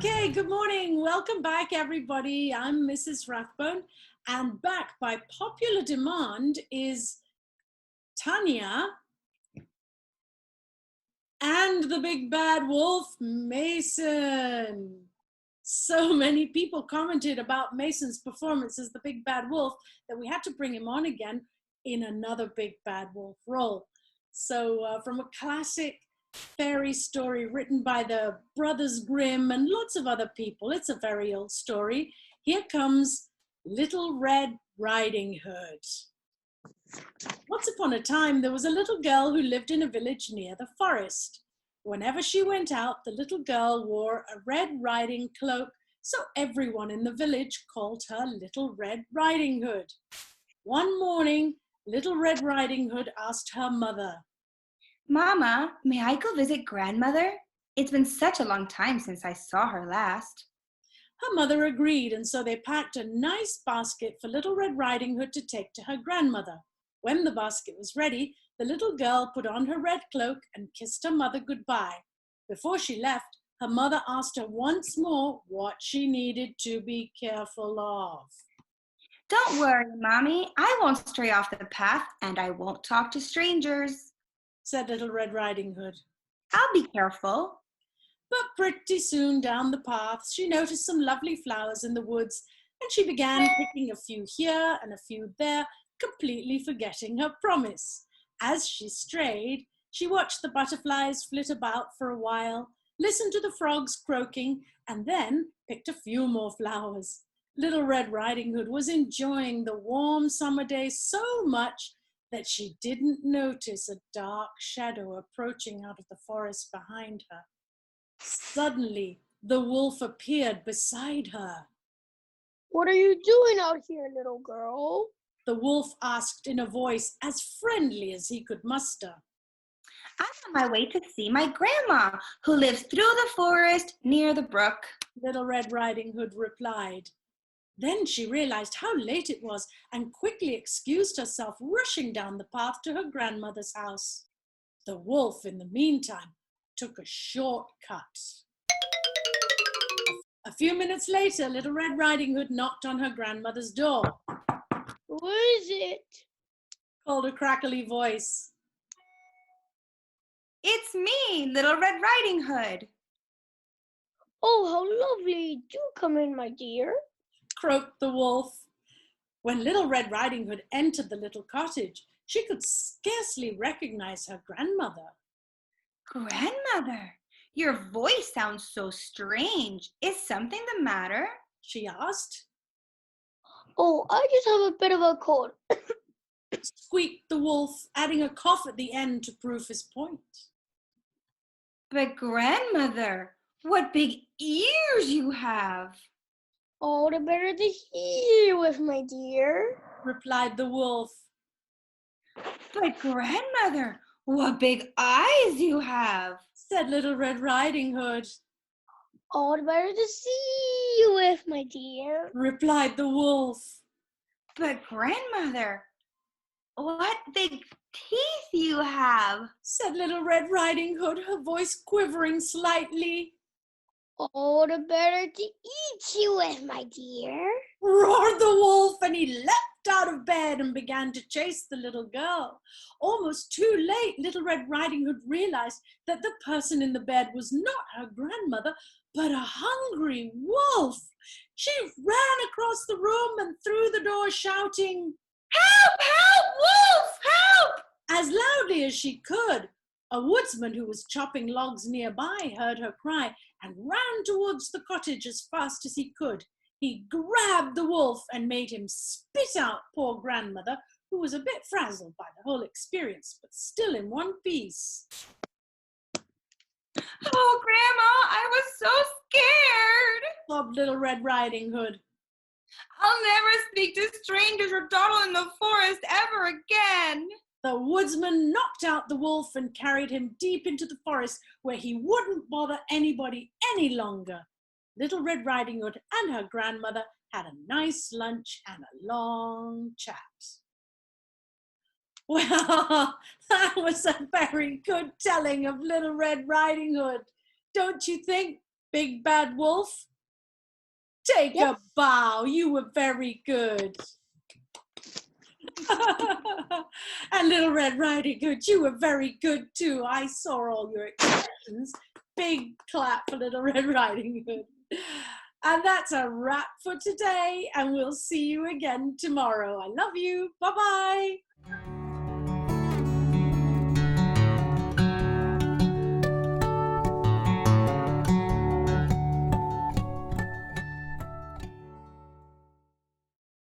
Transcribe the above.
Okay, good morning. Welcome back, everybody. I'm Mrs. Rathbone, and back by popular demand is Tanya and the big bad wolf, Mason. So many people commented about Mason's performance as the big bad wolf that we had to bring him on again in another big bad wolf role. So from a classic fairy story written by the Brothers Grimm and lots of other people, it's a very old story. Here comes Little Red Riding Hood. Once upon a time, there was a little girl who lived in a village near the forest. Whenever she went out, the little girl wore a red riding cloak, so everyone in the village called her Little Red Riding Hood. One morning, Little Red Riding Hood asked her mother, Mama, may I go visit grandmother? It's been such a long time since I saw her last. Her mother agreed, and so they packed a nice basket for Little Red Riding Hood to take to her grandmother. When the basket was ready, the little girl put on her red cloak and kissed her mother goodbye. Before she left, her mother asked her once more what she needed to be careful of. Don't worry, Mommy. I won't stray off the path and I won't talk to strangers, said Little Red Riding Hood. I'll be careful. But pretty soon down the path, she noticed some lovely flowers in the woods, and she began picking a few here and a few there, completely forgetting her promise. As she strayed, she watched the butterflies flit about for a while, listened to the frogs croaking, and then picked a few more flowers. Little Red Riding Hood was enjoying the warm summer day so much that she didn't notice a dark shadow approaching out of the forest behind her. Suddenly, the wolf appeared beside her. What are you doing out here, little girl? The wolf asked in a voice as friendly as he could muster. I'm on my way to see my grandma, who lives through the forest near the brook. Little Red Riding Hood replied. Then she realized how late it was and quickly excused herself, rushing down the path to her grandmother's house. The wolf, in the meantime, took a shortcut. A few minutes later, Little Red Riding Hood knocked on her grandmother's door. Who is it? Called a crackly voice. It's me, Little Red Riding Hood. Oh, how lovely. Do come in, my dear, croaked the wolf. When Little Red Riding Hood entered the little cottage, she could scarcely recognize her grandmother. Grandmother, your voice sounds so strange. Is something the matter? She asked. Oh, I just have a bit of a cold, squeaked the wolf, adding a cough at the end to prove his point. But grandmother, what big ears you have! All the better to hear with, my dear, replied the wolf. But grandmother, what big eyes you have, said Little Red Riding Hood. All the better to see you with, my dear, replied the wolf. But grandmother, what big teeth you have, said Little Red Riding Hood, her voice quivering slightly. All the better to eat you with, my dear, roared the wolf, and he leapt out of bed and began to chase the little girl. Almost too late, Little Red Riding Hood realized that the person in the bed was not her grandmother, but a hungry wolf. She ran across the room and through the door, shouting, "Help! Help! Wolf! Help!" as loudly as she could. A woodsman who was chopping logs nearby heard her cry and ran towards the cottage as fast as he could. He grabbed the wolf and made him spit out poor grandmother, who was a bit frazzled by the whole experience, but still in one piece. Oh, Grandma, I was so scared, sobbed Little Red Riding Hood. I'll never speak to strangers or dawdle in the forest ever again. The woodsman knocked out the wolf and carried him deep into the forest, where he wouldn't bother anybody any longer. Little Red Riding Hood and her grandmother had a nice lunch and a long chat. Well, that was a very good telling of Little Red Riding Hood, don't you think? Big Bad Wolf, take Yep. a bow. You were very good. And Little Red Riding Hood, you were very good too. I saw all your expressions. Big clap for Little Red Riding Hood. And that's a wrap for today, and we'll see you again tomorrow. I love you. Bye-bye.